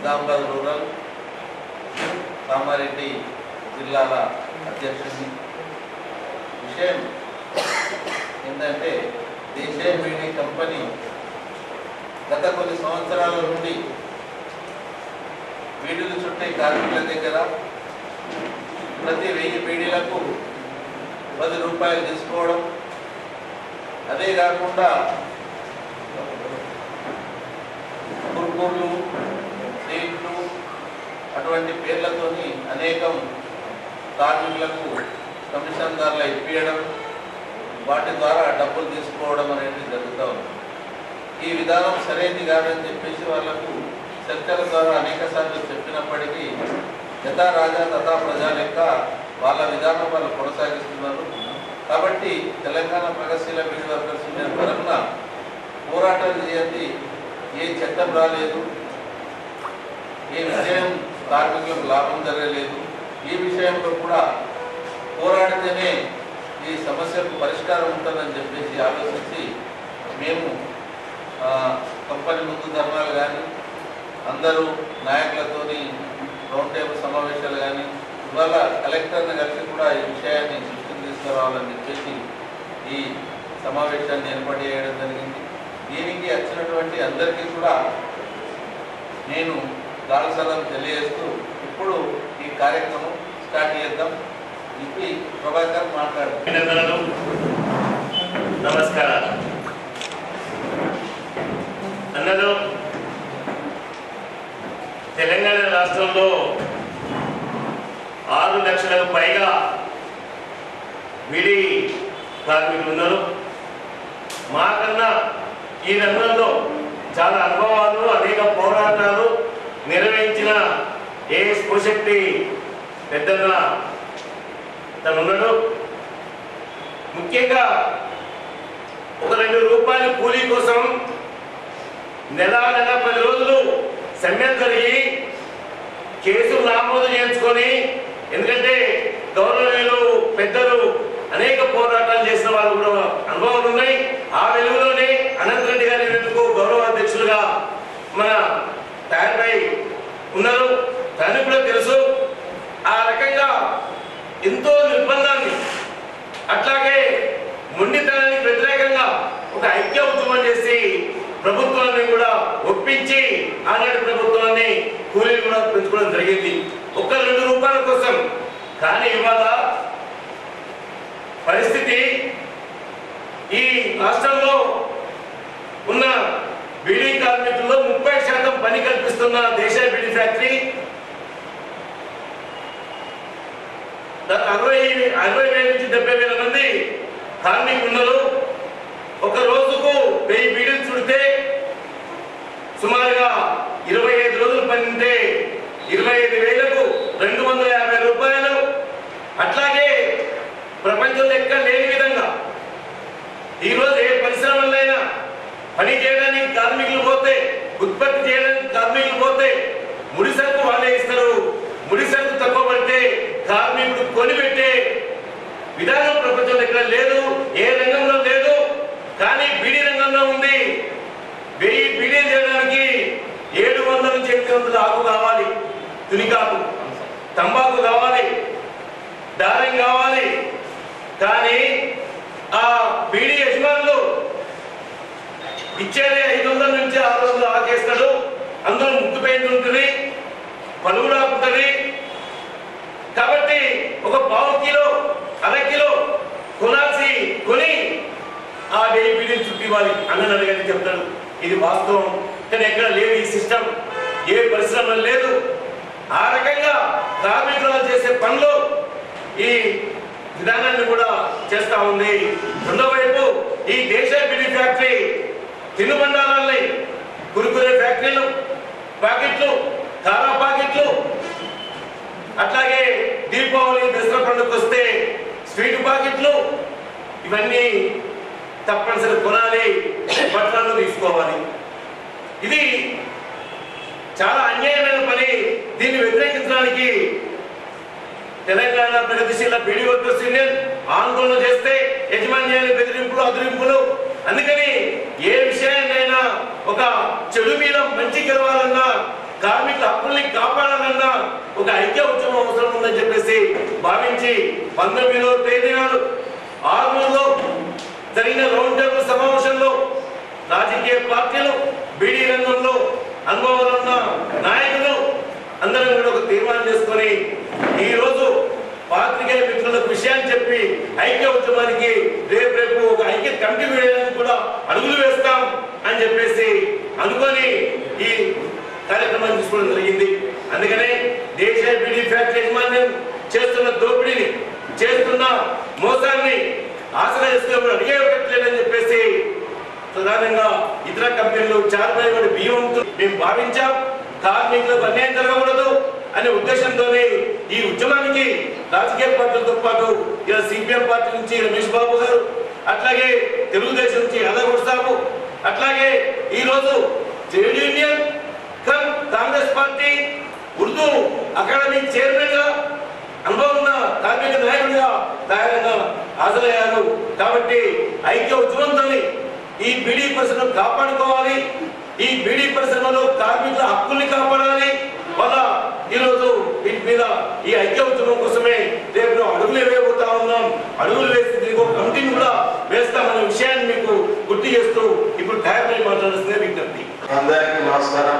Nizamabad rural Kamareddy జిల్లాల అధ్యక్షుడిని. విషయం ఏంటంటే దేశీయ బీడీ కంపెనీ గత కొన్ని సంవత్సరాల నుండి బీడీలు చుట్టే కార్మికుల దగ్గర ప్రతి 1000 బీడీలకు 10 రూపాయలు తీసుకోవడం, అదే కాకుండా కుర్కూర్లు, సీట్లు అటువంటి పేర్లతోని అనేకం కార్మికులకు కమిషన్దారులు ఇప్పించడం, వాటి ద్వారా డబ్బులు తీసుకోవడం అనేది జరుగుతూ ఉంది. ఈ విధానం సరైనది కాదని చెప్పేసి వాళ్లకు చర్చల ద్వారా అనేక సార్లు చెప్పినప్పటికీ యథా రాజా తథా ప్రజా లెక్క వాళ్ళ విధానం వాళ్ళు కొనసాగిస్తున్నారు. కాబట్టి తెలంగాణ ప్రగతిశీల బీడీ వర్కర్స్ యూనియన్ తరఫున పోరాటాలు చేయండి. ఏ చట్టం రాలేదు, ఏ విషయం కార్మికులకు లాభం జరగలేదు, ఈ విషయంలో కూడా పోరాడితేనే ఈ సమస్యకు పరిష్కారం ఉంటుందని చెప్పేసి ఆలోచించి మేము కంపెనీ ముందు ధర్నాలు కానీ, అందరూ నాయకులతోని రౌండ్ టేబుల్ సమావేశాలు కానీ, ఇవాళ కలెక్టర్ని కలిసి కూడా ఈ విషయాన్ని దృష్టికి తీసుకురావాలని చెప్పేసి ఈ సమావేశాన్ని ఏర్పాటు చేయడం జరిగింది. దీనికి వచ్చినటువంటి అందరికీ కూడా నేను దాల్సలం తెలియజేస్తూ ఇప్పుడు ఈ కార్యక్రమం స్టార్ట్ చేద్దాం. ఇప్పుడు ప్రభాకర్ మాట్లాడుతున్నారు. నమస్కారం అన్నలు. తెలంగాణ రాష్ట్రంలో 6 లక్షలకు పైగా బీడీ కార్మికులు ఉన్నారు. మాకన్నా ఈ రంగంలో చాలా అనుభవాలు, అనేక పోరాటాలు నిర్వహించిన ఏఎస్ శివశక్తి పెద్దన్న తనున్నాడు. ముఖ్యంగా 1-2 రూపాయల కూలీ కోసం నెల 10 రోజులు సమ్మె జరిగి కేసులు నామోదు చేయించుకొని, ఎందుకంటే గవర్నమెంట్ పెద్దలు అనేక పోరాటాలు చేసిన వాళ్ళు కూడా అనుభవాలు ఉన్నాయి. ఆ వెలుగులోనే అనంత్ రెడ్డి గారి ఎందుకు గౌరవ అధ్యక్షులుగా మన తయారుపై ఉన్నారు. దానికి కూడా తెలుసు. ఆ రకంగా ఎంతో నిర్బంధాన్ని, అట్లాగే మొండితనానికి వ్యతిరేకంగా ఒక ఐక్య ఉద్యమం చేసి ప్రభుత్వాన్ని కూడా ఒప్పించి ఆనాటి ప్రభుత్వాన్ని కూలీలు కూడా పెంచుకోవడం జరిగింది 1-2 రూపాయల కోసం. కానీ ఇవాళ పరిస్థితి ఈ రాష్ట్రంలో ఉన్న బీడీ కార్మికుల్లో 30% పని కల్పిస్తున్న దేశీయ బీడీ ఫ్యాక్టరీ 60,000 నుంచి 70,000 మంది కార్మికులు ఉన్నారు. ఒక రోజుకు 1000 బీడీలు చుడితే సుమారుగా 25 రోజులు పని ఉంటే 25,000కు 250 రూపాయలు. అట్లాగే ప్రపంచంలో ఎక్కడ లేని విధంగా ఈరోజు ఏ పరిశ్రమలైనా పని చేయడానికి కార్మికులు పోతే, ఉత్పత్తి చేయడానికి కార్మికులు పోతే ముడి సరుకు వాళ్ళే ఇస్తారు. ముడి సరుకు తక్కువ పడితే కార్మికుడు కొనిపెట్టే విధానం ప్రపంచంలో ఎక్కడ లేదు, ఏ రంగంలో లేదు. కానీ బీడీ రంగంలో ఉంది. 1000 బీడీలు చేయడానికి 700 నుంచి 800 ఆకు కావాలి, తునికాకు, తంబాకు కావాలి, దారం కావాలి. కానీ ఆ బీడీ యజమానులు ఇచ్చేది 500 నుంచి 600 ఆకేస్తాడు. అందులో ముక్కు పెయింట్ ఉంటుంది, పలువురు ఆకుంటుంది. కాబట్టి ఒక 1/4 కిలో 1/2 కిలో కొని ఆ 1000 బీడీలు చుట్టి ఇవ్వాలి అన్నని అడిగని చెప్తాడు. ఇది వాస్తవం. కానీ ఎక్కడ లేదు ఈ సిస్టమ్, ఏ పరిశ్రమ లేదు. ఆ రకంగా కార్మికులు చేసే పనులు ఈ విధానాన్ని కూడా చేస్తా ఉంది. రెండో వైపు ఈ దేశీయ బీడీ ఫ్యాక్టరీ తినుబండారాలని, కురుకురే ఫ్యాక్టరీలు, ప్యాకెట్లు, కారా ప్యాకెట్లు, అట్లాగే దీపావళి దసరా పండుగకు వస్తే స్వీట్ ప్యాకెట్లు, ఇవన్నీ తప్పనిసరి కొనాలి, బట్టలను తీసుకోవాలి. ఇది చాలా అన్యాయమైన పని. దీన్ని వ్యతిరేకించడానికి తెలంగాణ ప్రగతిశీల బీడీ వర్కర్స్ యూనియన్ ఆందోళన చేస్తే యజమాన్యాన్ని బెదిరింపులు, అదిరింపులు. అందుకని ఏ విషయాన్నైనా ఒక చెడు మీద మంచి గెలవాలన్నా కార్మికుల హక్కుల్ని కాపాడాలన్న ఒక ఐక్య ఉద్యమం అవసరం ఉందని చెప్పేసి భావించి 19వ తేదీ నాడు ఆర్మూర్లో జరిగిన రౌండ్ టేబుల్ సమావేశంలో రాజకీయ పార్టీలు, బీడీ రంగంలో అనుభవం ఉన్న నాయకులు అందరం కూడా ఒక తీర్మానం చేసుకొని ఈరోజు పాత్రికేయ మిత్రులకు విషయాన్ని చెప్పి ఐక్య ఉద్యమానికి రేపు ఒక ఐక్య కమిటీ వేయడానికి కూడా అడుగులు వేస్తాం అని చెప్పేసి అనుకొని ఈ కార్యక్రమాన్ని తీసుకోవడం జరిగింది. అందుకనే దేశీయ బీడీ ఫ్యాక్టరీ యజమాన్యం చేస్తున్న దోపిడీని, చేస్తున్న మోసాన్ని ఆసరా చేసుకున్నప్పుడు అడిగేటట్లేదని చెప్పేసి ప్రధానంగా ఇతర కంపెనీలు చార్పడి బియ్యంతో మేము భావించాం. కార్మికులకు అన్యాయం జరగకూడదు అనే ఉద్దేశంతోనే ఈ ఉద్యమానికి రాజకీయ పార్టీలతో పాటు ఇలా సిపిఎం పార్టీ నుంచి రమేష్ బాబు గారు, అట్లాగే తెలుగుదేశం నుంచి యాదవ్ సాబు, అట్లాగే ఈరోజు trade union Congress party Urdu academy chairman గా అనుభవం ఉన్న కార్మిక నాయకుడిగా తయారైన హాజరయ్యారు. కాబట్టి ఐక్య ఉద్యమంతో ఈ బీడీ పరిశ్రమను కాపాడుకోవాలి, ఈ బీడీ పరిశ్రమలో కార్మికుల హక్కుల్ని కాపాడాలి. వల్ల ఈరోజు వీటి మీద ఈ ఐక్య ఉద్యమం కోసమే రేపు అడుగులు వేయబోతా ఉన్నాం. అడుగులు వేసి దీనికి ఒక కమిటీని కూడా వేస్తామనే విషయాన్ని మీకు గుర్తు చేస్తూ ఇప్పుడు తయారై మాట్లాడుతున్న విజ్ఞప్తి. అందరికీ నమస్కారం.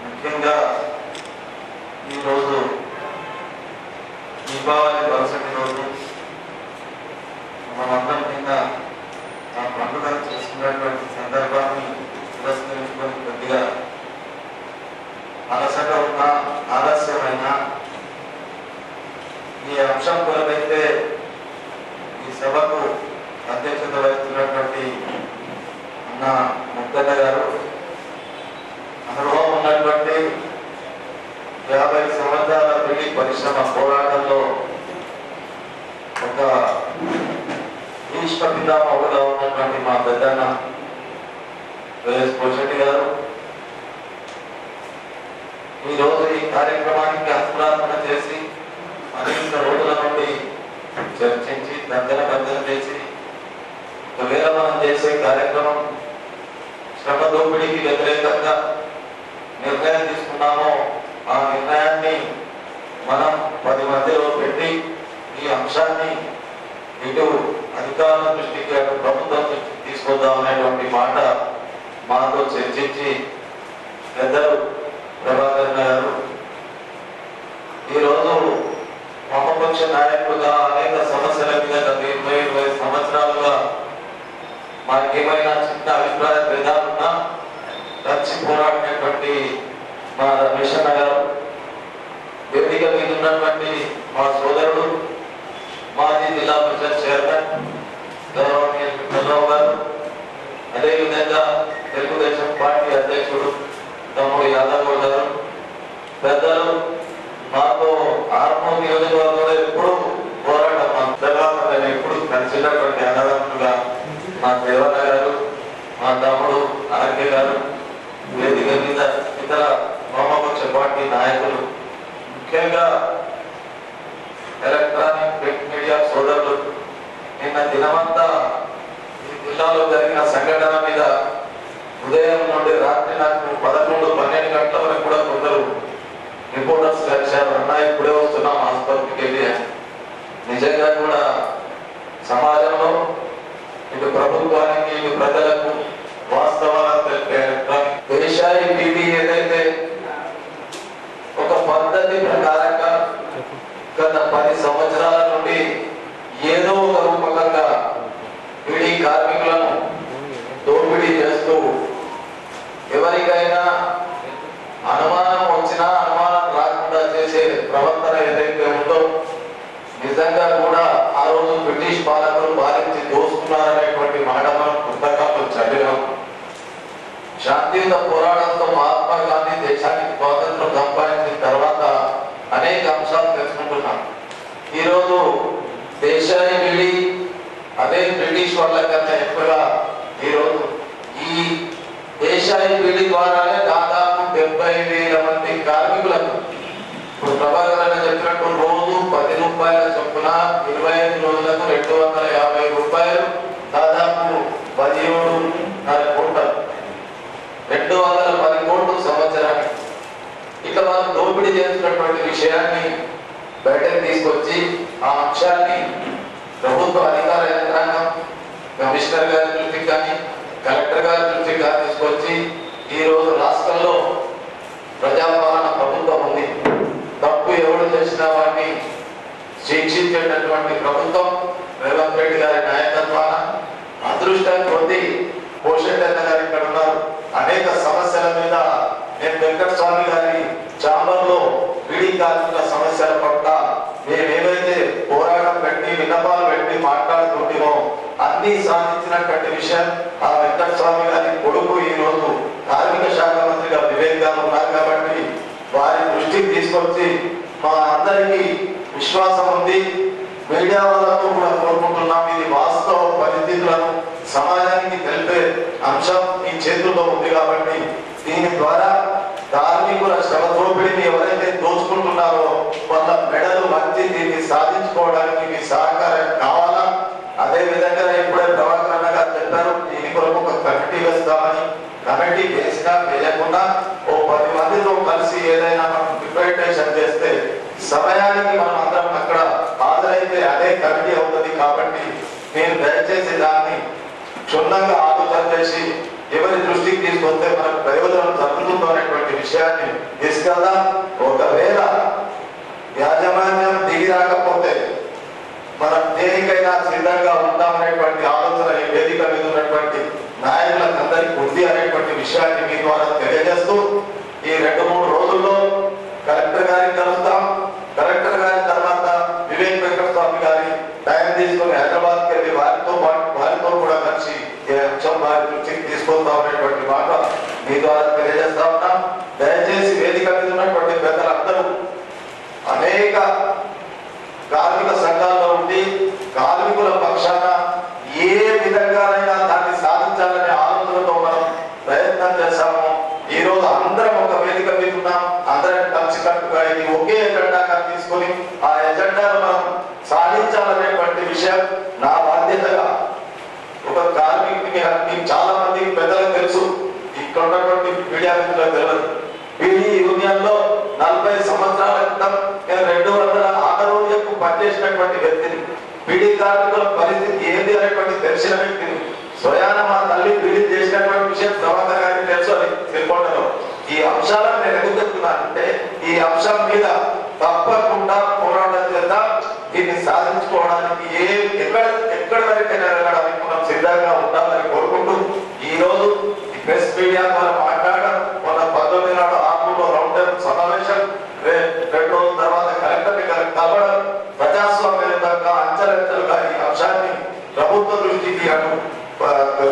ముఖ్యంగా ఈరోజు దీపావళి మరుసటి రోజు మనమందరం కింద ఆ పండుగ చేసుకున్నటువంటి సందర్భాన్ని పురస్కరించుకొని కొద్దిగా అలసట ఉన్న ఆలస్యమైన ఈ అంశం కొరకైతే ఈ సభకు అధ్యక్షత వహిస్తున్నటువంటి అన్న ముద్దన్న గారు అనుభవం ఉన్నటువంటి 50 సంవత్సరాల బీడీ పరిశ్రమ పోరాటంలో ఒక ఈష్ట పితామహుడుగా ఉన్నటువంటి మా పెద్దన్న వైఎస్ పోషెట్టి గారు ఈరోజు ఈ కార్యక్రమానికి అంకురార్పణ చేసి అనేక రోజుల నుండి చర్చించి దగ్గర చేసి ఒకవేళ మనం చేసే కార్యక్రమం శ్రమ దోపిడీకి వ్యతిరేకంగా నిర్ణయం తీసుకున్నామో ఆ నిర్ణయాన్ని మనం 10 మందిలో పెట్టి ఈ అంశాన్ని ఇటు అధికారుల దృష్టికి అటు ప్రభుత్వం దృష్టికి తీసుకొద్దాం అనేటువంటి మాట మాతో చర్చించి పెద్దలు ప్రభాకర్ గారు ఈరోజు వామపక్ష నాయకులుగా అనేక సమస్యల మీద గత 20 సంవత్సరాలుగా మాకేమైనా చిన్న అభిప్రాయ భేదాలున్నా కలిసి పోరాడినటువంటి మా రమేష్ అన్న గారు, వేదిక మీద ఉన్నటువంటి మా సోదరుడు మాజీ జిల్లా పరిషత్ చైర్మన్ గౌరవనీయులు గారు, అదేవిధంగా తెలుగుదేశం పార్టీ అధ్యక్షుడు తమ్ముడు యాదవ్ గారు, పెద్దలు మాతో ఆర్మూర్ నియోజకవర్గంలో ఎప్పుడు పోరాటం తర్వాత ఎప్పుడు కలిసినటువంటి అన్నదమ్ములుగా మా దేవన్న గారు, మా తమ్ముడు ఆర్కే గారు, వేదిక మీద ఇతర వామపక్ష పార్టీ నాయకులు, ముఖ్యంగా ఎలక్ట్రానిక్ ప్రింట్ మీడియా సోదరులు, నిన్న దినమంతా ఈ జిల్లాలో జరిగిన సంఘటన మీద ఉదయం నుండి రాత్రి నాకు 11-12 గంటల వరకు కూడా కొందరు రిపోర్టర్స్ కలిశారు. అన్నా ఇప్పుడే వస్తున్నాం ఆసుపత్రికి వెళ్ళి. నిజంగా కూడా సమాజంలో ఇటు ప్రభుత్వానికి ఇటు ప్రజలకు వాస్తవాలను తెలిపే ఎలక్ట్రానిక్ దేశాయి బీడీ ఏదైతే ఒక పద్ధతి ప్రకారంగా గత 10 సంవత్సరాల నుండి ఏదో ఒక రూపకంగా బీడీ కార్మికులను దోపిడీ చేస్తూ ఎవరికైనా అనుమానం వచ్చినా అనుమానం రాకుండా చేసే ప్రవర్తన ఏదైతే ఉందో నిజంగా కూడా ఆ రోజు బ్రిటిష్ పాలకులు పాలించి దోసుకున్నారనేటువంటి మాట మనం పుస్తకాల్లో చదివాం. శాంతియుత పోరాటంతో మహాత్మా గాంధీ దేశానికి స్వాతంత్రం సంపాదించిన తర్వాత అనేక అంశాలు తెలుసుకుంటున్నాం. ఈరోజు దేశాన్ని వెళ్ళి అదే బ్రిటిష్ వాళ్ళ కన్నా ఎక్కువగా ఈరోజు ఈ దేశాన్ని వెళ్ళి ద్వారానే దాదాపు 70,000 మంది కార్మికులకు ఇప్పుడు ప్రభాకర్ చెప్పినట్టు రోజు 10 రూపాయల చొప్పున 25 రోజులకు 250 రూపాయలు, దాదాపు 17.5 కోట్లు, 210 కోట్లు ఇట్లా వాళ్ళు దోపిడీ చేస్తున్నటువంటి విషయాన్ని బయటకు తీసుకొచ్చి ఆ అంశాన్ని ప్రభుత్వ అధికార యంత్రాంగం కమిషనర్ గారి దృష్టికి కానీ కలెక్టర్ గారి దృష్టికి కానీ తీసుకొచ్చి ఈరోజు రాష్ట్రంలో ప్రజాపాలన ప్రభుత్వం ఉంది, తప్పు ఎవరు చేసినా వాటిని శిక్షించేటటువంటి ప్రభుత్వం రేవంత్ రెడ్డి గారి నాయకత్వాన అదృష్టం కొద్ది పోషెట్ గారు ఇక్కడ ఉన్నారు. అనేక సమస్యల మీద నేను వెంకటస్వామి గారి ఛాంబర్లో బీడీ కార్మికుల సమస్యల పట్ల మేమేమైతే పోరాటం పెట్టి విన్నపాలు పెట్టి మాట్లాడుతుంటేమో అన్ని సాధించినటువంటి విషయం ఆ వెంకటస్వామి గారి కొడుకు ఈ రోజు కార్మిక శాఖ మంత్రిగా వివేక్ గారు ఉన్నారు కాబట్టి వారి దృష్టికి తీసుకొచ్చి మా అందరికీ విశ్వాసం ఉంది. మీడియా వాళ్ళతో కూడా కోరుకుంటున్నాం, ఇది వాస్తవ పరిస్థితులను సమాజానికి తెలిపే అంశం మీ చేతుల్లో ఉంది కాబట్టి దీని ద్వారా కార్మికుల శ్రమ దోపిడీని ఎవరైతే దోచుకుంటున్నారో వాళ్ళ మెడలు వంచి దీన్ని సాధించుకోవడానికి మీ సహకారం కావాలా. అదే విధంగా ఇప్పుడే ప్రభాకర్ అన్న గారు చెప్పారు, దీని కొరకు ఒక కమిటీ వేస్తామని. కమిటీ వేసినా వేయకుండా ఓ 10 మందితో కలిసి ఏదైనా మనం రిప్రజెంటేషన్ చేస్తే సమయానికి మనం అందరం అక్కడ హాజరైతే అదే కమిటీ అవుతుంది. కాబట్టి నేను దయచేసి దాన్ని క్షుణ్ణంగా ఆలోచన చేసి ఎవరి దృష్టికి తీసుకొస్తే మనకు ప్రయోజనం జరుగుతుందో అనేటువంటి విషయాన్ని తీసుకెళ్దాం. ఒకవేళ యాజమాన్యం దిగి రాకపోతే మనం దేనికైనా సిద్ధంగా ఉంటామనేటువంటి ఆలోచన ఈ వేదిక మీద ఉన్నటువంటి నాయకులకు అందరికీ ఉంది అనేటువంటి విషయాన్ని మీ ద్వారా తెలియజేస్తూ ఈ 2-3 రోజుల్లో కలెక్టర్ గారిని కలుస్తాం. కలెక్టర్ గారి తర్వాత వివేక్ వెంకటస్వామి గారి టైం తీసుకుని హైదరాబాద్కి వెళ్ళి వారితో కూడా కలిసి ఈ అంశం వారి దృష్టికి తీసుకొస్తాం అనేటువంటి మాట మీ ద్వారా తెలియజేస్తా ఉన్నాం. దయచేసి వేదిక మీద ఉన్నటువంటి పెద్దలందరూ అనేక కార్మిక సంఘాల్లో ఉండి కార్మికుల పక్షాన ఏ విధంగానైనా దాన్ని సాధించాలనే ఆలోచనతో మనం ప్రయత్నం చేశాము. ఈ రోజు అందరం ఒక వేదిక మీద ఉన్నాం, అందరం కలిసికట్టుగా ఇది ఒకే ఎజెండాగా తీసుకొని ఆ ఎజెండాను మనం సాధించాలనేటువంటి విషయం నా బాధ్యతగా ఒక కార్మికుడికి మీకు చాలా మంది పెద్దలకు తెలుసు, ఇక్కడ ఉన్నటువంటి మీడియా మిత్రులకు తెలియదు. బీడీ యూనియన్ లో 40 సంవత్సరాల క్రితం నేను 206 పనిచేసినటువంటి వ్యక్తిని. బీడీ కార్మికుల పరిస్థితి ఏంది అనేటువంటి తెలిసిన వ్యక్తిని. స్వయాన మా తల్లి బీడీ చేసినటువంటి విషయం ప్రభాకర్ గారికి తెలుసు అని తెలుసుకోవడంలో ఈ అంశాలను నేను ఎందుకు చెప్తున్నానంటే ఈ అంశం మీద తప్పకుండా పోరాటం చేద్దాం. దీన్ని సాధించుకోవడానికి ఎక్కడ వరకైనా వెళ్ళడానికి మనం సిద్ధంగా ఉండాలని కోరుకుంటూ ఈ రోజు ప్రెస్ మీడియా ద్వారా మాట్లాడడం, మొన్న 19 నాడు ఆర్మూర్లో రౌండ్ టేబుల్ సమావేశం, 2 రోజుల తర్వాత కలెక్టర్ని కలవడం, ప్రజాస్వామ్యంగా అంచెలంచెలుగా ఈ అంశాన్ని ప్రభుత్వ దృష్టికి అటు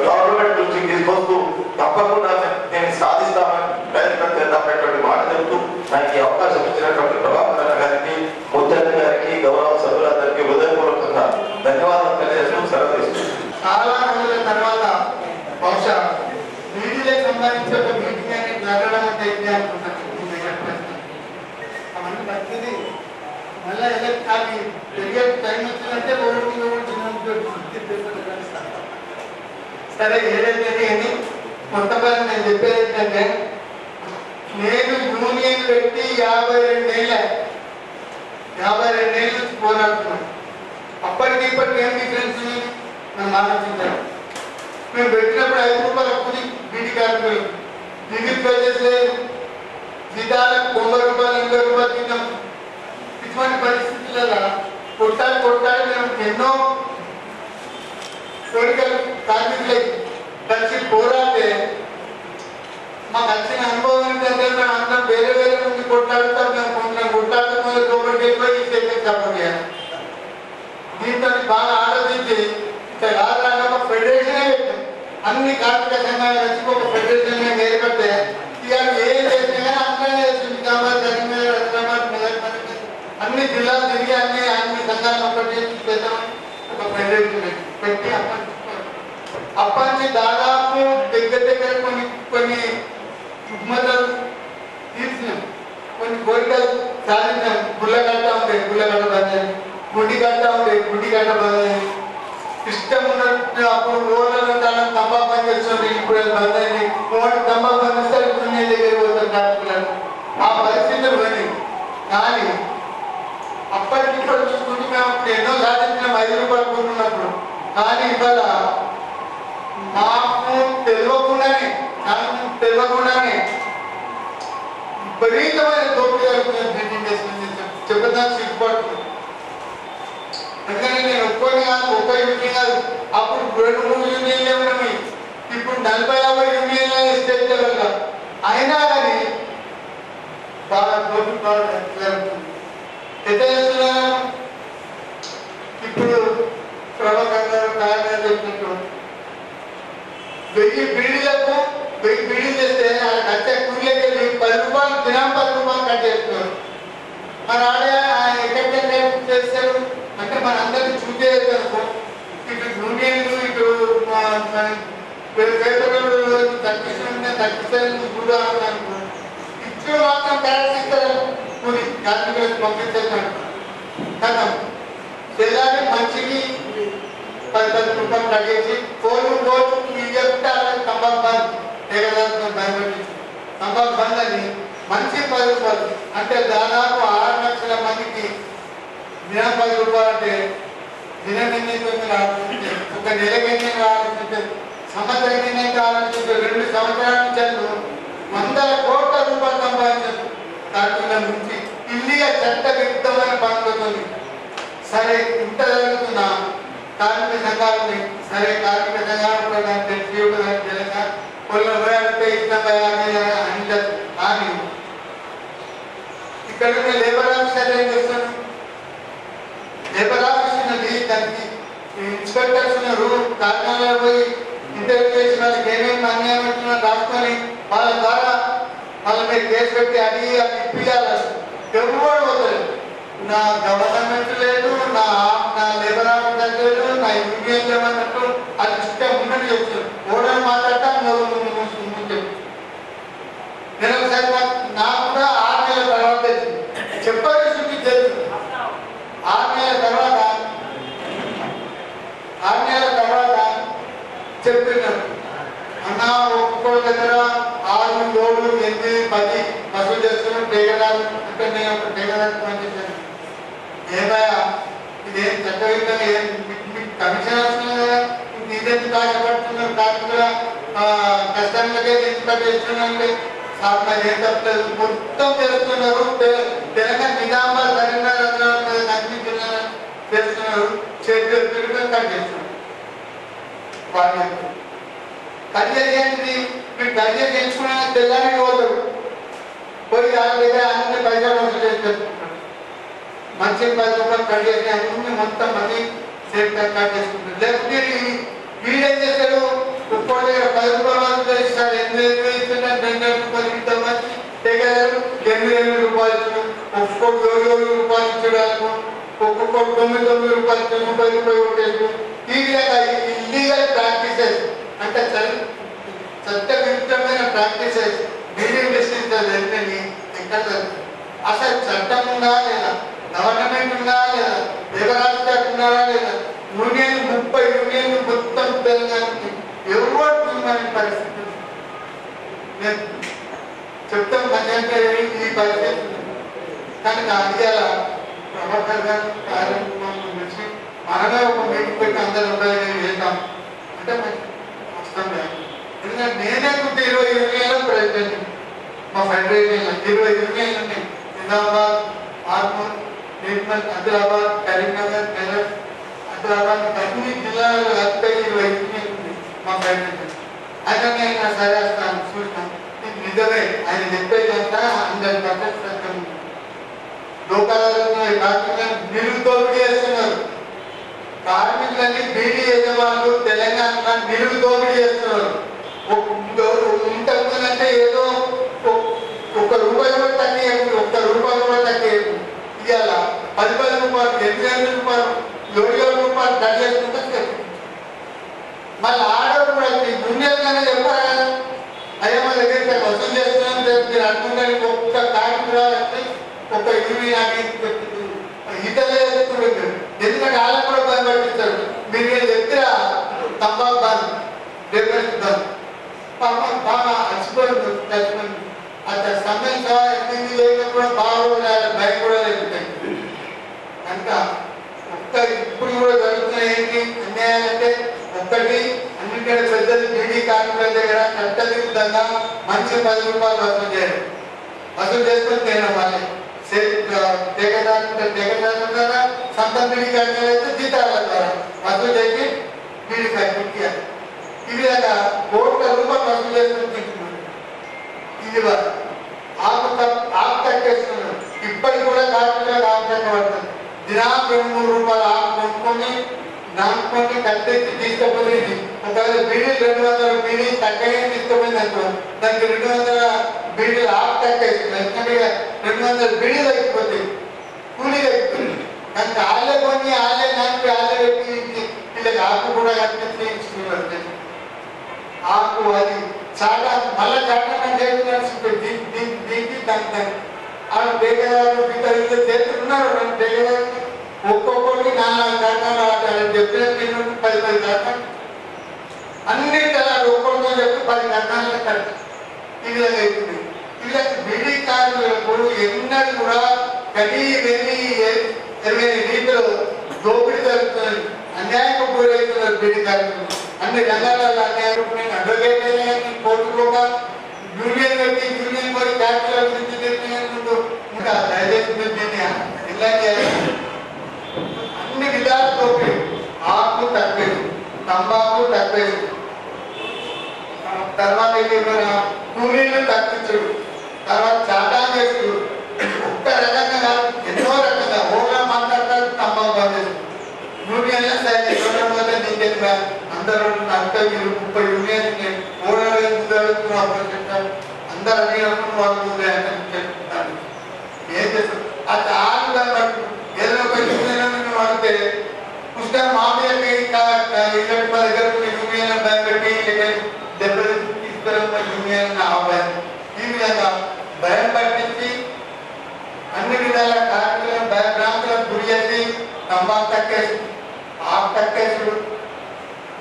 గవర్నమెంట్ దృష్టికి తీసుకొస్తూ తప్పకుండా నేను సాధిస్తామని ప్రయత్నం చేద్దామనేటువంటి మాట చెప్తూ నాకు ఈ అవకాశం ఇచ్చినటువంటి ప్రభాకర్ గారికి, ముత్యాల గారికి, గౌరవ సభ్యులందరికీ హృదయపూర్వకంగా ధన్యవాదాలు తెలియజేస్తూ సెలవు తీసుకుంటున్నాను. చాలా రోజుల తర్వాత బహుశా బీడీలకు సంబంధించి ఒక మీటింగ్ అనేది జరగడం అంటే ఇది అనుకుంటాను. అవన్నీ పరిస్థితి మళ్ళీ ఎలక్ట్రాని పెరిగే టైం వచ్చిందంటే సరే ఏదైతే అని మొత్తంగా నేను చెప్పేది ఏంటంటే నేను యూనియన్ పెట్టి 52 ఏళ్ళ నుంచి పోరాడుతున్నాను. అప్పటికి ఇప్పటికి ఏం డిఫరెన్స్ మనం ఆలోచించాలి. మేము పెట్టినప్పుడు 5 రూపాయల కూలి బీడీ కార్మికులు డిగ్రీ ప్రైజెస్ లేదు, జీతాలకు 90 రూపాయలు 80 రూపాయలు తిన్నాం. ఇటువంటి పరిస్థితులలో కొట్టాలి మేము ఎన్నో కోరికలు కార్మికులై కలిసి పోరాడితే మాకు వచ్చిన అనుభవం ఏంటంటే మేము అందరం వేరే ముందు కొట్లాడుతాం. మేము కొంచెం కొట్లాడుతున్న లోపలికి వెళ్ళిపోయి సపోర్ట్ చేయాలి. దీంతో బాగా ఆలోచించి ఇక్కడ కాదు ఒక ఫెడరేషనే పెట్టాం. అన్ని కార్మిక సంఘాలు వచ్చి ఒక ఫెడరేషన్ మేము ఏర్పడితే ఇవాళ ఏం చేసినా కానీ అందరూ నిజామాబాద్, కరీంనగర్, హైదరాబాద్, మెదక్ అన్ని జిల్లాలు తిరిగి అన్ని సంఘాలను ఒకటి చేద్దామని ఒక ఫెడరేషన్ పెట్టి అప్పటి దాదాపు దగ్గర కొన్ని రుగ్మతలు తీర్చినాం, కొన్ని కోరికలు సాధించాం. గుళ్ళగట్ట ఉంటాయి, గుళ్ళగట్ట బంద్, గుడిగట్ట ఉంటాయి, గుడిగట్ట బంద్. ఇష్టం ఉన్నట్టు అప్పుడు రోజుల తంబాకు పని చేస్తుంది, ఇప్పుడు బంద్ అయింది. తంబాకు పని చేస్తే దునియా దగ్గర పోతారు కార్మికులను. ఆ పరిస్థితి ఉన్నప్పుడు ఎన్నో సాధించిన 5 రూపాయలు కూరున్నప్పుడు. కానీ ఇవాళ మాకు తెలియకుండానే విపరీతమైన దోపిడీ జరుగుతుంది. ప్రింటింగ్ చేస్తుంది చెప్పడానికి సిగ్గుపడుతుంది. అందుకని నేను ఒక్కని కాదు, ఒక్క యూనియన్ కాదు, అప్పుడు 2-3 యూనియన్లే ఉన్నాయి. ఇప్పుడు 40-50 యూనియన్ల స్టేట్ లెవెల్గా. అయినా కానీ బాగా దోపిడీ జరుగుతుంది. ఎట్లా చేస్తున్నాను? ఇప్పుడు ప్రభాకర్ గారు కార్యాలయం చెప్పినట్టు 1000 బీడీలకు 1000 బీడీలు చేస్తే వాళ్ళకి వచ్చే కూలీకి 10 రూపాయలు దినం 10 రూపాయలు కట్ చేస్తున్నారు. మరి ఆడే ఎక్కడికి చేస్తారు అంటే మన అందరినీ చూసేది అనుకో. ఇటు యూనియన్లు ఇటు పేపర్లు తగ్గిస్తారు కూడా అనుకో. ఇచ్చిన మాత్రం కరెక్ట్ ఇస్తారు కూలి కార్మికులకు పంపించారు కదా. తెల్లారి మంచికి 10 రూపాయలు తగ్గేసి కోళ్ళు చెప్తే తంబాకు బంద్ ఏకదాంతో భయపడి తంబాకు బంద్ అని మంచి 10 రూపాయలు అంటే దాదాపు 6 లక్షల మందికి దినం 10 రూపాయలు అంటే దినం ఎన్ని ఆలోచించారు, ఒక నెలకి ఎన్ని ఆలోచించారు, సంవత్సరం ఎన్ని ఆలోచించారు. 2 సంవత్సరాల నుంచి 100 కోట్ల రూపాయలు సంపాదించారు కార్మికుల నుంచి. ఇల్లీగా చట్ట విరుద్ధమైన పనులతోని. సరే ఇంత జరుగుతున్నా కార్మిక సంఘాలని సరే కార్మిక సంఘాలు తెలంగాణ కొన్ని పోయాలంటే అంటారు. కానీ ఇక్కడ లేబర్ ఆఫీసర్ ఏం చేస్తాను? లేబర్ ఆఫీస్ ఉన్నది, దానికి ఇన్స్పెక్టర్స్ ఉన్నారు. కార్యాలయంలో పోయి ఇంటర్వ్యూ చేసిన వాళ్ళకి ఏమేమి అన్యాయం పెట్టుకున్నా రాసుకొని వాళ్ళ ద్వారా వాళ్ళ మీద కేసు పెట్టి అడిగి అది ఇప్పియాలి. ఎవరు పోతారు? నా గవర్నమెంట్ లేదు, నా లేబర్ ఆఫీసర్ లేదు, నా యూనియన్ లేవన్నట్టు అది ఇష్టం ఉన్నట్టు చెప్తారు. ఓడని మాట్లాడటా నేను ఒకసారి నాకు కూడా 6 నెలల తర్వాత చెప్పాలి చూపించారు. 6 నెలల తర్వాత చెప్తున్నారు అన్న ఒక్కొక్క దగ్గర 6, 7, 8, 10 వసూలు చేస్తున్నాం టేకదారు అంటే నేను ఒక టేకదారు పనిచేశాను. ఏమయ్యా ఇదేం చట్టవిధంగా ఏం మీకు కమిషన్ వస్తుంది కదా, ఇదేంటి కాశపడుతున్నారు కార్మికుల కష్టాలకే ఎంత చేస్తున్నారంటే సార్ నాకు ఏం తప్పలేదు మొత్తం చేస్తున్నారు. తెలంగాణ నిజామాబాద్ కరీంనగర్ అన్ని జిల్లాలు చేస్తున్నారు. చేతులు తిరుగుతుంది కట్ చేస్తున్నారు. వాళ్ళు కరియర్ ఏంటిది? మీరు కరియర్ ఎంచుకున్న తెల్లారి పోతారు, పోయి వాళ్ళ దగ్గర అన్ని పైసలు వసూలు చేస్తారు. మంచి 10 రూపాయలు కట్ చేసి అన్ని మొత్తం మనీ సేఫ్ కట్ చేసుకుంటారు. లేకపోతే వీళ్ళేం చేస్తారు? ఒక్కో దగ్గర 10 రూపాయలు వసూలు చేస్తారు. 8 ఇస్తున్నారు, 2 రూపాయలు ఇస్తామని తెగరు 8 రూపాయలు ఇచ్చారు. ఒక్కొక్క 7 రూపాయలు ఇచ్చడానికి ఒక్కొక్కరు 9 రూపాయలు 30 రూపాయలు కొట్టేసారు. ఈ విధంగా ఇల్లీగల్ ప్రాక్టీసెస్ అంటే చట్ట విరుద్ధమైన ప్రాక్టీసెస్ బిల్డింగ్ డిస్ట్రిక్ట్ ఎక్కడ అసలు చట్టం ఉందా లేదా, గవర్నమెంట్ ఉందా లేదా, లేబర్ ఆఫీసర్ ఉన్నారా లేదా, యూనియన్ 30 యూనియన్లు మొత్తం తెలంగాణకి ఎవరు మన పరిస్థితి నేను చెప్తాం. మంచి ఈ పరిస్థితి కనుక అడిగాల ప్రభాకర్ గారు కార్యక్రమం గురించి మనమే ఒక మీటింగ్ పెట్టి అందరూ చేద్దాం అంటే వస్తాం. ఎందుకంటే నేనే గుర్తు 20 యూనియన్ల ప్రెసిడెంట్. మా ఫెడరేషన్ 20 యూనియన్లు ఉన్నాయి. నిజామాబాద్, ఆర్మూర్, నిర్మల్, ఆదిలాబాద్, కరీంనగర్, మెదక్, ఆదిలాబాద్ అన్ని జిల్లాలలో కలిపి 20 యూనియన్లు ఉన్నాయి మా ఫెడరేషన్. అయితే నేను సరే వస్తాను చూస్తాను. ఇది నిజమే, ఆయన చెప్పేదంతా 100% సత్యం. లోకాలలో కార్మికులను నిలుదోపిడీ చేస్తున్నారు. కార్మికులని బీడీ యజమానులు తెలంగాణ నిలుదోపిడీ చేస్తున్నారు. ఇంతకుముందంటే ఏదో 1 రూపాయి కూడా తగ్గి 1 రూపాయి కూడా తగ్గి ఇవాళ 10 రూపాయలు 8 రూపాయలు 7 రూపాయలు కట్ చేసుకుంటే మళ్ళీ ఆడవాళ్ళు కూడా యూనియన్గానే చెప్పారు కదా, అయ్యా మా దగ్గర వసూలు చేస్తున్నాం మీరు అనుకుంటారు. ఒక్క కార్మికురాలు ఒక యూనియన్ ఇతరులు ఎందుకంటే వాళ్ళకు కూడా భయపడిస్తారు. మీరు చెప్తారా తంబాకు బంద్, డెఫినెట్ బంద్ బాగా అలసిపోయింది చచ్చిపోయింది. అక్కడ సమయం ఎన్ని లేక కూడా బాగా భయం కూడా లేకపోతాయి. కనుక ఒక్క ఏంటి అన్యాయం అంటే ఒకటి అన్నింటికంటే పెద్దది బీడీ కార్మికుల దగ్గర చట్టవిరుద్ధంగా మంచి 10 రూపాయలు వసూలు చేయడం, వసూలు చేసుకొని తినడం. మళ్ళీ ద్వారా సొంత బీడీ కార్మికులు అయితే జీతాల ద్వారా వసూలు చేసి బీడీ ఫ్యాక్టరీకి ఈ విధంగా కోట్ల రూపాయలు వసూలు చేసుకొని తింటున్నారు. ఇది ఆకు తగ్గేస్తున్నారు. ఇప్పటికి కూడా కార్మికులకు ఆకు తగ్గబడుతుంది. దినాలు 2-3 రూపాయలు ఆకు కొనుక్కొని కట్టెత్తి తీసుకుపోతే ఒకవేళ బీడీలు 200 బీడీ తగ్గనే తీసుకుపోయింది అనుకో, దానికి 200 బీడీలు ఆకు తగ్గేస్తుంది. ఎందుకంటే 200 బీడీలు అయిపోతాయి, కూలీ అయిపోతుంది. దానికి ఆళ్ళే కొని ఆళ్ళే నాటి ఆళ్ళే పెట్టి వీళ్ళకి ఆకు కూడా కట్టించి ఇస్తున్నారు. ఆకు అది చాలా మళ్ళా చాటం చేస్తున్నారు. దీనికి దానికి ఆడ పేదవాళ్ళు చేస్తున్నారు. పేదవాళ్ళు ఒక్కొక్కరికి 4 కారణాలు చెప్పిన 10 కారణాలు అన్ని తలాలు ఒక్కొక్కరితో చెప్పి 10 కారణాలు కరెక్ట్. ఈ విధంగా అవుతుంది. ఈ విధంగా బీడీ కార్మికులకు ఎన్నడూ కూడా కనీ వెళ్ళి ఎరుగని రీతిలో దోపిడీ జరుగుతుంది, అన్యాయంగా గురవుతున్నారు బీడీ కార్మికులు. అన్ని రంగాలలో అన్యాయం. అడ్వకేట్ కోర్టులో యూనియన్ పెట్టి యూనియన్ పోయి ఫ్యాక్టరీల గురించి ముందు ఇంకా దయచేసి దీన్ని ఇలాంటి అన్ని విధాలతో ఆకు తగ్గేది, తంబాకు తగ్గేది, తర్వాత కూలీలు తగ్గించడు, తర్వాత చాటా చేసుడు. ఒక్క రకంగా కాదు, ఎన్నో రకంగా ఓలా మాట్లాడతారు. తంబాకు బంద్ చేస్తారు. యూనియన్ పోతే నీకు అందరూ 40-30 యూనియన్ ఓడలున్నారు. అందరూ అడిగినప్పుడు వాళ్ళు చెప్తాను. ఏం చేస్తారు? ఆ చాలా ఏదో ఒక యూనియన్ వాడితే పుస్తకం మామూలుగా ఇలాంటి మా దగ్గర యూనియన్ భయపెట్టి దెబ్బలు తీసుకురా యూనియన్ భయం. ఈ విధంగా భయం పట్టించి అన్ని విధాల కార్మికులను భయభ్రాంతులకు గురి చేసి తంబాకు తక్కేసి, ఆకు తక్కేసుడు,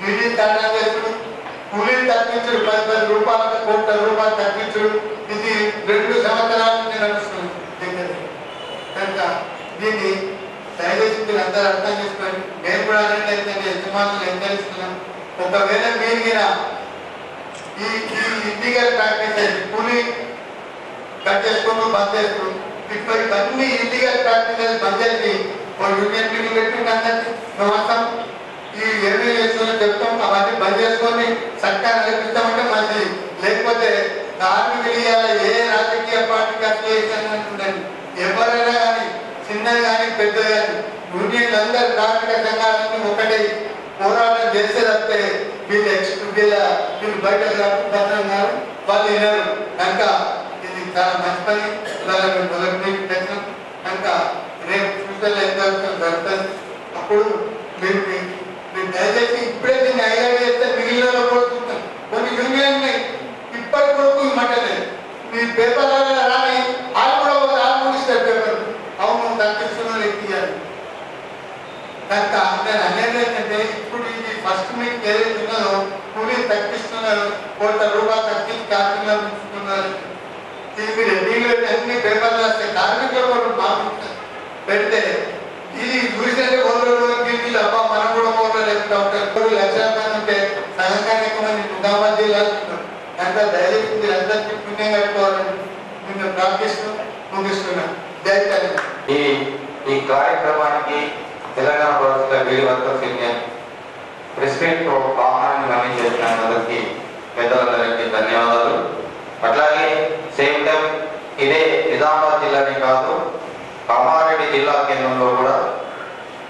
బీడీ దండా చేసుడు, కూలీలు తగ్గించుడు, 10 రూపాయలు కోట్ల రూపాయలు తగ్గించుడు. ఇది 2 సంవత్సరాల నుంచి నడుస్తుంది. కనుక దీన్ని దయచేసి మీరు అందరూ అర్థం చేసుకోండి. మేము కూడా అన్నట్లయితే యజమానులు హెచ్చరిస్తున్నాం. ఒకవేళ మీరు ఈ ఇల్లీగల్ ప్రాక్టీస్ కూలీ కట్ చేసుకుంటూ బంద్ చేస్తూ ఇవన్నీ ఇల్లీగల్ ప్రాక్టీసెస్ బంద్ చేసి యూనియన్ మీటింగ్ పెట్టి అందరికీ మొత్తం ఈ ఎమ్మెల్యేలు చెప్తాం. అవన్నీ బంద్ చేసుకొని సర్కారు నడిపిస్తామంటే మంచిది. లేకపోతే కార్మికులు ఏ రాజకీయ పార్టీకి అప్లికేషన్ ఉండండి, ఎవరైనా కానీ చిన్నది కానీ పెద్దది కానీ యూనియన్లు అందరూ కార్మిక సంఘాలన్నీ ఒకటే పోరాటం చేస్తే తప్పితే వీళ్ళు బయటకు రాకుండా వాళ్ళు వినరు. కనుక ఇది చాలా మంచి పని. మొదటి తెచ్చాం కనుక రేపు ఫ్యూచర్లో ఎంత జరుగుతుంది. అప్పుడు మీరు దయచేసి ఇప్పుడే దీన్ని హైలైట్ చేస్తే మిగిలిన కూడా చూస్తాం. కొన్ని యూనియన్ ఇప్పటి వరకు ఇవ్వట్లేదు. మీ పేపర్లలో రాని వాళ్ళు కూడా వాళ్ళు ముగిస్తారు పేపర్. అవును తగ్గిస్తున్నారు ఎక్కియాలి. కనుక నేను అనేది ఏంటంటే ఇప్పుడు ఇది ఫస్ట్ మీకు ఏదైతే ఉన్నదో కూలీ తగ్గిస్తున్నారు, కోట్ల రూపాయలు తగ్గించి కార్మికులు ఉంచుతున్నారు. ఇది మీరు ఎన్నికలు అన్ని పేపర్లు వస్తే కార్మికులు కూడా మాట్లాడుతారు పెడితే ఇది చూసినట్టే 100 రోజులు అబ్బా మనం కూడా 100 రోజులు ఎక్కువ లక్షల మంది ఉంటే సగంగానే ఎక్కువ మంది 150 జిల్లాలు కనుక దయచేసి మీరు అందరికీ పుణ్యం కట్టుకోవాలని నిన్ను ప్రార్థిస్తూ ముగిస్తున్నాను. జై తెలంగాణ. ఈ కార్యక్రమానికి తెలంగాణ ప్రభుత్వ beedi workers union press meet ఆహ్వానాన్ని మన్నించేసిన అందరికీ పెద్దలందరికీ ధన్యవాదాలు. అట్లాగే సేమ్ టైం ఇదే నిజామాబాద్ జిల్లానే కాదు, కామారెడ్డి జిల్లా కేంద్రంలో కూడా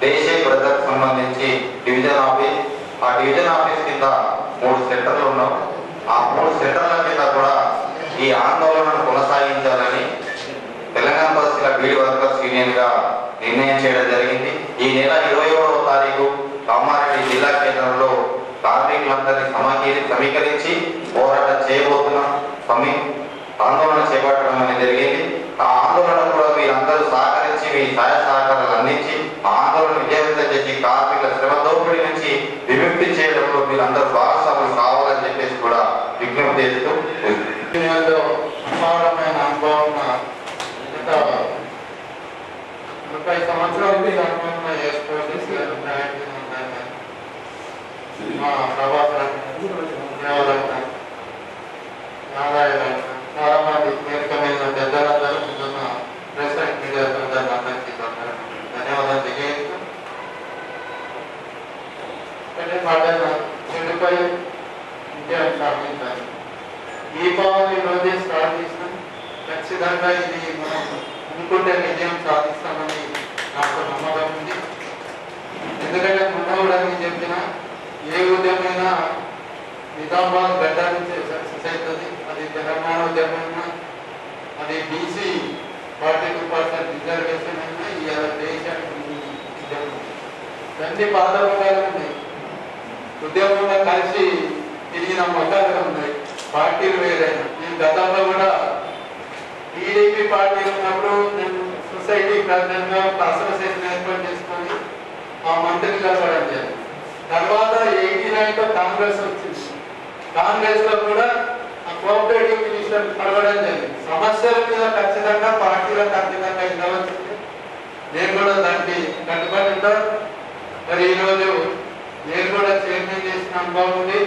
దేశీయ బ్రదర్స్ సంబంధించి డివిజన్ ఆఫీస్, ఆ డివిజన్ ఆఫీస్ కింద 3 సెంటర్లు ఉన్నాం. ఆ 3 సెంటర్ల కింద కూడా ఈ ఆందోళనను కొనసాగించాలని తెలంగాణ పరిస్థితుల బీడీ వర్కర్స్ యూనియన్ గా నిర్ణయం చేయడం జరిగింది. ఈ నెల 21వ తారీఖు కామారెడ్డి జిల్లా కేంద్రంలో కార్మికులందరినీ సమీకరించి పోరాటం చేయబోతున్నాం. ఆందోళన చేపట్టడం అనేది జరిగింది. ఆ ఆందోళన కూడా మీరందరూ సహకరించి మీ సహాయ సహకారాలు అందించి ఆ ఆందోళన విజయవంతం చేసి కార్మికుల శ్రమ దోపిడీ నుంచి విముక్తి చేయడంలో మీరందరూ భాగస్వాములు కావాలని చెప్పేసి కూడా విజ్ఞప్తి చేస్తూ అపారమైన అనుభవం 30 సంవత్సరాలు చేసుకోవాలి. ఖచ్చితంగా ఇది మనం అనుకుంటే విజయం సాధిస్తామని నాకు నమ్మకం ఉంది. ఎందుకంటే మొన్న కూడా నేను చెప్పిన ఏ ఉద్యమైనా నిజామాబాద్ గడ్డ నుంచి సక్సెస్ అవుతుంది. అది తెలంగాణ ఉద్యమైనా, అది బీసీ 42% రిజర్వేషన్ అయినా ఇవాళ దేశానికి అన్ని పాత ముఖాలు ఉన్నాయి. ఉద్యమంలో కలిసి తిరిగిన ముఖాలు ఉన్నాయి. పార్టీలు వేరైనా నేను గతంలో కూడా టీడీపీ పార్టీ ఉన్నప్పుడు నేను సొసైటీ ప్రెసిడెంట్గా ఒక అసోసియేషన్ ఏర్పాటు చేసుకొని ఆ మంత్రిని కలవడం జరిగింది. తర్వాత 89లో కాంగ్రెస్ వచ్చింది. కాంగ్రెస్ లో కూడా కోఆపరేటివ్ మినిస్టర్ కలవడం జరిగింది. సమస్యల మీద ఖచ్చితంగా పార్టీలకు ఖచ్చితంగా ఇవ్వాల్సింది. నేను కూడా దానికి కట్టుబడి ఉంటాను. మరి ఈరోజు నేను కూడా చైర్మన్ చేసిన అనుభవం ఉంది.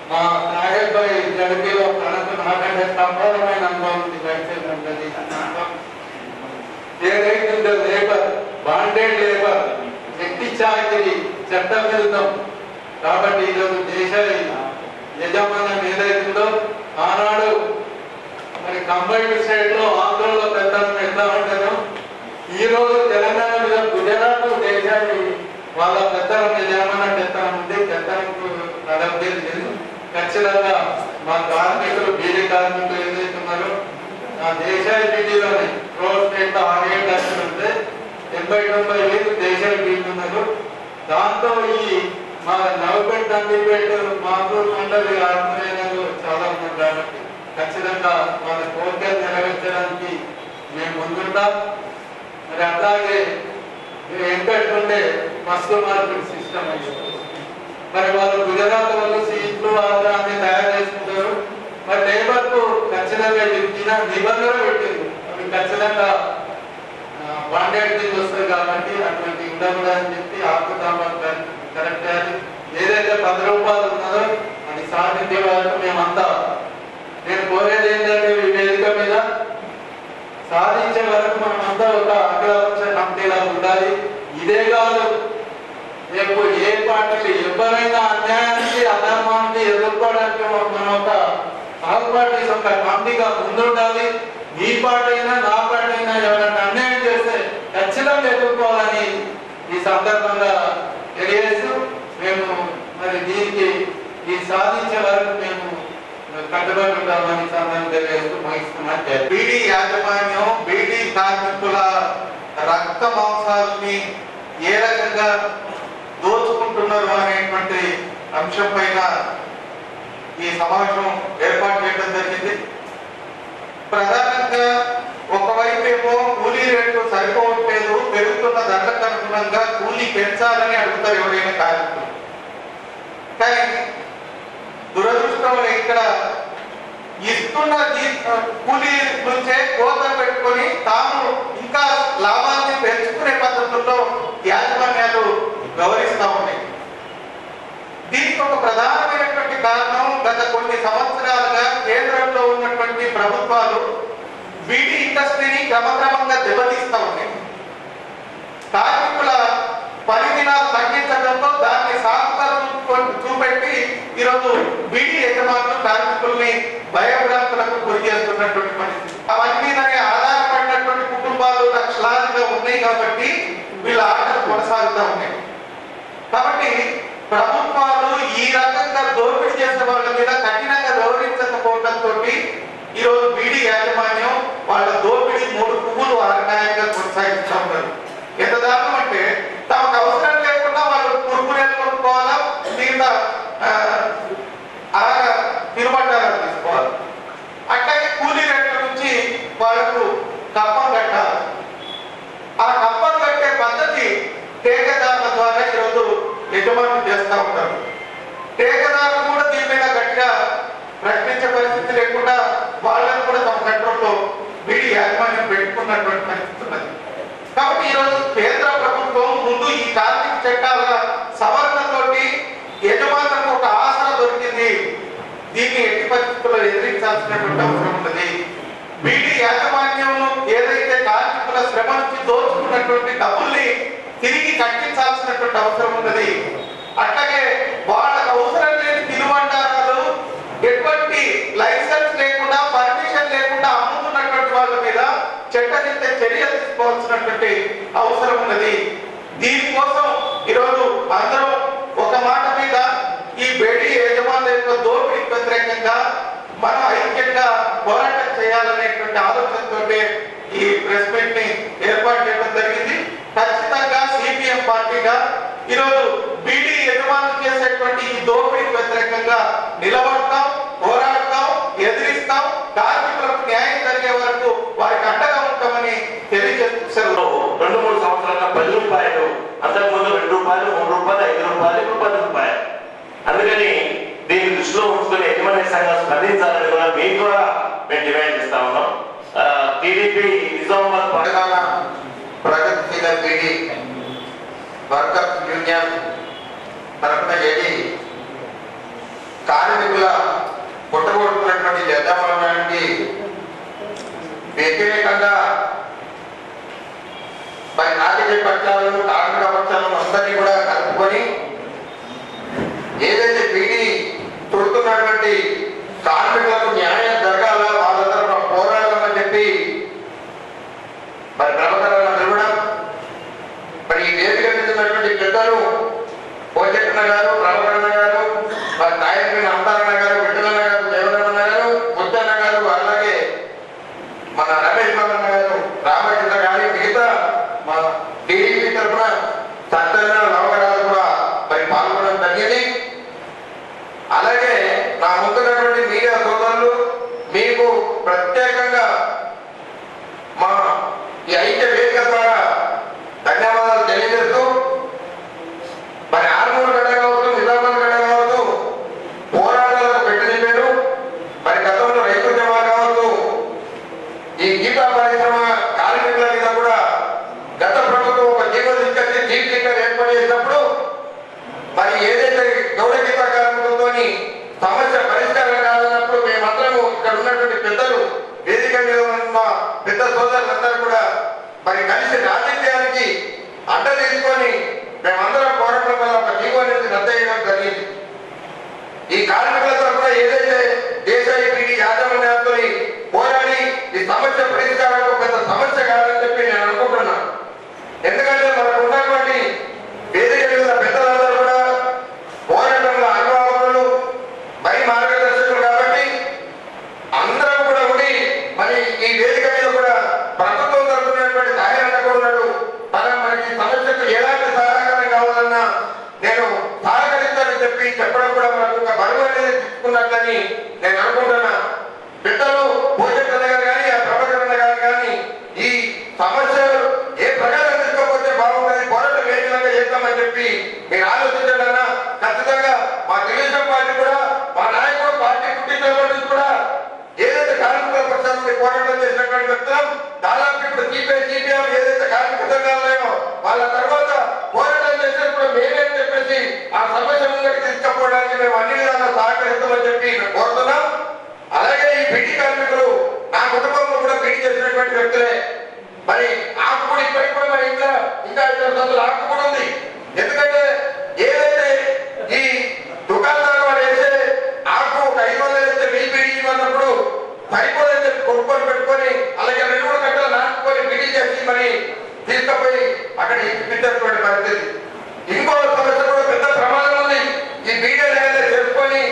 మా నాయక్ భాయ్ జడ్పీలో తనకు నాకంటే సంపూర్ణమైన అనుభవం ఉంది. ఏదైతుందో లేబర్, బాండెడ్ లేబర్, వ్యక్తి చాకరీ, చట్ట విరుద్ధం. కాబట్టి ఈరోజు దేశ యజమానం ఏదైతుందో ఆనాడు మరి కంబైన్డ్ స్టేట్ లో ఆంధ్రలో పెద్దలను ఎట్లా ఉంటారో ఈరోజు తెలంగాణ మీద గుజరాత్ దేశాన్ని వాళ్ళ పెద్దల యజమానం పెత్తనం ఉంది. పెత్తనంకు నడవలేదు లేదు. ఖచ్చితంగా మా కార్మికులు బీడీ కార్మికులు ఏదైతున్నారో ఆ దేశాల బీడీలోనే రోడ్ స్టేట్ లో 6-7 లక్షలు ఉంటే 80-90,000 దేశాల బీడీ ఉన్నారు. దాంతో ఈ మా నవపేట, నందిపేట, మామూలు మండలి ఆత్మీయులు చాలా ఉన్నారు. కాబట్టి ఖచ్చితంగా వాళ్ళ కోరికలు నెరవేర్చడానికి మేము ముందుంటాం. మరి అట్లాగే ఎంపెట్టుండే మస్తు మార్కెట్ సిస్టమ్ మరి వాళ్ళు గుజరాత్ వాళ్ళు సీట్లు అన్ని తయారు చేసుకుంటారు. మరి లేబర్ కు ఖచ్చితంగా నిబంధన పెట్టింది. అవి ఖచ్చితంగా బాండెడ్ కింద వస్తుంది. కాబట్టి అటువంటి ఉండకూడదు అని చెప్పి ఆపుతామని కరెక్ట్ చేయాలి. ఏదైతే 10 రూపాయలు ఉన్నదో అది సాధించే వరకు మేమంతా నేను కోరేది ఏంటంటే ఈ వేదిక మీద సాధించే వరకు మనమంతా ఒక అఖిలపక్ష కమిటీలా ఉండాలి. ఇదే కాదు, రేపు ఏ పార్టీలు ఎవరైనా అన్యాయానికి అధర్మానికి ఎదుర్కోవడానికి మనం ఒక ఆల్ పార్టీస్ ఒక కమిటీగా ముందుండాలి. ఈ పార్టీ అయినా నా పార్టీ అయినా ఎవరైనా అన్యాయం చేస్తే ఖచ్చితంగా ఎదుర్కోవాలని ఈ సందర్భంగా తెలియజేస్తూ మేము మరి దీనికి ఈ సాధించే వరకు మేము కట్టుబడి ఉంటామని సందర్భం తెలియజేస్తూ ముగిస్తున్నాం. బీడీ యాజమాన్యం బీడీ కార్మికుల రక్త మాంసాలని ఏ రకంగా దోచుకుంటున్నారు అనేటువంటి అంశం పైన ఈ సమావేశం ఏర్పాటు చేయడం జరిగింది. ప్రధానంగా ఒకవైపు ఏమో కూలీ రేట్లు సరిపోవట్లేదు, పెరుగుతున్న ధరలకు అనుగుణంగా కూలీ పెంచాలని అడుగుతారు ఎవరైనా కార్మికులు. కానీ దురదృష్టం ఇక్కడ ఇస్తున్న కూలీ నుంచే కోతలు పెట్టుకొని తాము ఇంకా లాభాన్ని పెంచుకునే పద్ధతుల్లో యాజమాన్యాలు వ్యవహరిస్తూ ఉన్నాయి. దీనికి ఒక ప్రధానమైనటువంటి కారణం గత కొన్ని సంవత్సరాలుగా కేంద్రంలో ఉన్నటువంటి ప్రభుత్వాలు బీడీ ఇండస్ట్రీని క్రమక్రమంగా దెబ్బతీస్తూ ఉన్నాయి. కార్మికుల పని దినాలు తగ్గించడంతో దాన్ని సాకుగా చూపెట్టి ఈరోజు బీడీ యజమానులు కార్మికుల్ని భయభ్రాంతులకు గురి చేస్తున్నటువంటి పరిస్థితి. అవన్నీ మీదనే ఆధారపడినటువంటి కుటుంబాలు లక్షలాదిగా ఉన్నాయి. కాబట్టి వీళ్ళ ఆటలు కొనసాగుతూ ఉన్నాయి. కాబట్టి ప్రభుత్వాలు ఈ రకంగా దోపిడీ చేసే వాళ్ళ మీద కఠినంగా వ్యవహరించకపోవడంతో ఈరోజు బీడీ యాజమాన్యం వాళ్ళ దోపిడీ 3 పువ్వులు అన్యాయంగా కొనసాగిస్తూ ఉన్నారు. ఎంత దారుణం అంటే తమకు అవసరం లేకుండా వాళ్ళు కురుకురేలు కొనుక్కోవాలా, మిగతా అలాగా తిరుమట్టాలను తీసుకోవాలి. అట్లాగే కూలీ రేట్ల నుంచి వాళ్ళకు కప్పం కట్టాలి. ఆ కప్పం కట్టే పద్ధతి టేకదారుల ద్వారా ఈరోజు యజమానులు చేస్తూ ఉంటారు. టేకదారులు కూడా దీని మీద గట్టిగా ప్రశ్నించే పరిస్థితి లేకుండా వాళ్ళని కూడా తమ కంట్రోల్లో బీడీ యాజమాన్యం పెట్టుకున్నటువంటి పరిస్థితి ఉన్నది. కాబట్టి ఈరోజు కేంద్ర ప్రభుత్వం ముందు ఈ కార్మిక చట్టాల సవరణతోటి యజమానులకు ఒక ఆసరా దొరికింది. దీన్ని ఎట్టి పరిస్థితుల్లో ఎదిరించాల్సినటువంటి అవసరం ఉన్నది. బీడీ యాజమాన్యం ఏదైతే కార్మికుల శ్రమ నుంచి దోచుకున్నటువంటి డబ్బుల్ని తిరిగి కట్టించాల్సినటువంటి అవసరం ఉన్నది. అట్లాగే వాళ్ళకు అవసరం లేని తినుబండారాలు ఎటువంటి లైసెన్స్ లేకుండా పర్మిషన్ లేకుండా అమ్ముతున్నటువంటి వాళ్ళ మీద తగ్గితే చర్యలు తీసుకోవాల్సినటువంటి అవసరం ఉన్నది. దీనికోసం ఈరోజు అందరం ఒక మాట మీద ఈ బేడీ యజమానుల యొక్క దోపిడీకి వ్యతిరేకంగా మనం ఐక్యంగా పోరాటం చేయాలనేటువంటి ఆలోచనతో ఈ ప్రెస్ మీట్ ని ఏర్పాటు చేయడం జరిగింది. ఖచ్చితంగా సిపిఎం పార్టీగా ఈరోజు బీడీ యజమానులు చేసేటువంటి ఈ దోపిడీకి వ్యతిరేకంగా నిలబడతాం, పోరాడతాం, ఎదిరిస్తాం. కార్మికులకు న్యాయం జరిగే వరకు వారికి అండగా ఉంటామని తెలియజేస్తున్నారు. 2-3 సంవత్సరాల 10 రూపాయలు, అంతకుముందు 2 రూపాయలు, 3 రూపాయలు, 5 రూపాయలు, ఇప్పుడు 10 రూపాయలు. అందుకని దీన్ని దృష్టిలో ఉంచుకుని యజమాని సంఘం స్పందించాలని కూడా మీ ద్వారా మేము డిమాండ్ చేస్తా ఉన్నాం. టీడీపీ నిజామాబాద్ తెలంగాణ ప్రగతిశీల బీడీ వర్కర్స్ యూనియన్ తరఫున చేసి కార్మికుల పుట్టగొడుతున్నటువంటి యజమానానికి వ్యతిరేకంగా మరి రాజకీయ పక్షాలను, కార్మిక పక్షాలను అందరినీ కూడా కలుపుకొని ఏదైతే బీడీ చుడుతున్నటువంటి కార్మికులకు న్యాయం జరగాల, వాళ్ళ తరఫున పోరాడాలని చెప్పి మరి ప్రభుత్వాలను పిలవడం, మరి ఈ వేదిక మీద ఉన్నటువంటి పెద్దలు పోచెట్టన్న గారు, ప్రభకరణ గారు, మరి నాయకులు అంతారణ గారు, విఠలన్న గారు, దేవరన్న గారు, ముద్దన్న గారు, అలాగే మన రమేష్ బాబన్న గారు, రామచంద్ర గారి, మిగతా మన టీడీపీ తరఫున సత్యన్న నవగరాలు కూడా మరి పాల్గొనడం జరిగింది. అలాగే నా ముందున్నటువంటి మీడియా సోదరులు మీకు ప్రత్యేకంగా మా ఈ ఐక్య వేదిక ద్వారా ధన్యవాదాలు తెలియజేస్తూ, మరి ఆర్మూర్ గడ్డ కావచ్చు, నిజామాబాద్ గడ్డ కావచ్చు, పోరాటాలకు పెట్టిన పేరు. మరి గతంలో రైతు ఉద్యమాలు కావచ్చు, ఈ గీతా పరిశ్రమ కార్మికుల మీద కూడా గత ప్రభుత్వం ఒక జీవో తీసుకొచ్చి చీఫ్ లీడర్ ఏర్పాటు చేసినప్పుడు మరి ఏదైతే గౌడ గీతా కార్మికులతో సమస్య పరిష్కారం కాదన్నప్పుడు మేమందరము ఇక్కడ ఉన్నటువంటి పెద్దలు, వేదిక మీద ఉన్న పెద్ద సోదరులందరూ కూడా మరి కలిసి రాజకీయానికి అడ్డ తీసుకొని మేమందరం పోరాటం వల్ల ఒక జీవో అనేది రద్దు చేయడం జరిగింది. ఈ కార్మికుల తరఫున ఏదైతే దేశీయ యాజమాన్యాలతో పోరాడి ఈ సమస్య పరిష్కారం పెద్ద సమస్య కాదని చెప్పి నేను అనుకుంటున్నాను. ఎందుకంటే మనకు ఉన్నటువంటి వేదిక మీద పెద్దలందరూ కూడా పోరాటంలో అనుభవకులు, మరి మార్గదర్శకులు కాబట్టి అందరం కూడా ఉండి మరి ఈ వేదిక మీద కూడా ప్రభుత్వం తరఫునటువంటి సాయన్న కూడా ఉన్నాడు. మనకి సమస్యకు ఎలాంటి సహకారం కావాలన్నా నేను సహకరిస్తానని చెప్పడం కూడా మనకు ఒక బరువు అనేది తీసుకున్నట్లని నేను అనుకుంటున్నా. పెద్దలు పోచెట్టన్న గారు కానీ, ఆ ప్రభకరణ గారు కానీ ఈ సమస్యలు ఏ ప్రకారం తీసుకోకపోతే బాగుంటుంది, పోరాటం ఏ విధంగా చేద్దామని చెప్పి మీరు ఆలోచించాలన్నా ఖచ్చితంగా మా తెలుగుదేశం పార్టీ కూడా, మా నాయకుడు పార్టీ పుట్టినప్పటి నుంచి కూడా ఏదైతే కార్మికుల పక్షాన్ని పోరాటం చేసినటువంటి వ్యక్తులం దాదాపు ఇప్పుడు సిపిఎం ఏదైతే కార్మిక సంఘాలు ఉన్నాయో వాళ్ళ తర్వాత పోరాటం చేసినప్పుడు మేమేం చెప్పేసి ఆ సమస్య ముందుకు తీసుకుపోవడానికి మేము అన్ని విధాలా సహకరిస్తామని చెప్పి కోరుతున్నాం. అలాగే ఈ బీడీ కార్మికులు నా కుటుంబంలో కూడా బీడీ చేసినటువంటి వ్యక్తులే. మరి ఆకు కూడా ఇప్పటికి కూడా మా ఇంట్లో ఇంకా 2 సందులు ఆకు కూడా ఉంది. ఎందుకంటే ఏదైతే ఈ దుకాణాలు వాడు వేసే ఆకు ఒక 500 వేస్తే 1000 బీడీ ఇవ్వన్నప్పుడు సరిపోదని చెప్పి కొనుక్కొని పెట్టుకొని అలాగే 2-3 గంటలు నాటుకొని బీడీ చేసి మరి తీసుకుపోయి అక్కడ ఇప్పించేటువంటి పరిస్థితి. ఇంకో సమస్య కూడా పెద్ద ప్రమాదం ఉంది. ఈ బీడీ ఏదైతే చేసుకొని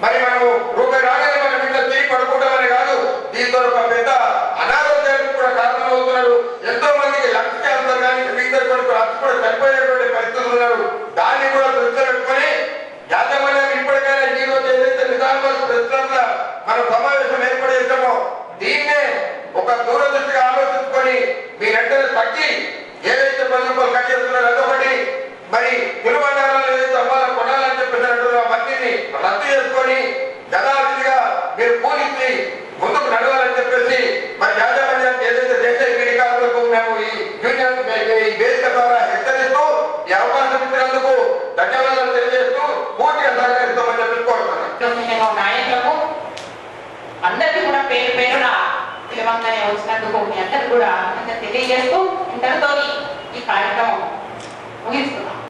మరి మనము రూపాయి రాగానే మనం ఇంట్లో తిరిగి పడుకుంటామని కాదు, దీంతో ఒక పెద్ద అనారోగ్యానికి కూడా కారణం అవుతున్నారు. ఎంతో మందికి లంగ్స్ క్యాన్సర్ కానీ మిగతా అతి కూడా చనిపోయేటువంటి పరిస్థితులు ఉన్నారు. దాన్ని కూడా దృష్టిలో పెట్టుకొని యాజమాన్యం ఇప్పటికైనా ఈ రోజు ఏదైతే నిజామాబాద్ ప్రెస్ క్లబ్ లో మనం సమావేశం ఏర్పాటు చేస్తామో దీన్నే ఒక దూరదృష్టిగా ఆలోచించుకొని మీ వెంటనే తగ్గి ఏదైతే 10 రూపాయలు కట్ చేస్తున్నారో అదొకటి, మరి తిరుమణాలను ఏదైతే అమ్మాలో కొనాలని చెప్పినట్టు మందిని రద్దు చేసుకొని యథావిధిగా మీరు పూలించి ముందుకు నడవాలని చెప్పేసి మరి యాజమాన్యానికి ఏదైతే దేశీయ బీడీ కార్మికులకు మేము ఈ యూనియన్ ఈ వేదిక ద్వారా హెచ్చరిస్తూ ఈ అవకాశం ఇచ్చినందుకు ధన్యవాదాలు తెలియజేస్తూ పూర్తిగా సహకరిస్తామని చెప్పి కోరుతున్నాం. నాయకులకు అందరికీ కూడా పేరు పేరున పిలవంగానే వచ్చినందుకు మీ అందరికీ కూడా తెలియజేస్తూ ఇంతటితో ఈ కార్యక్రమం ముగిస్తున్నాం.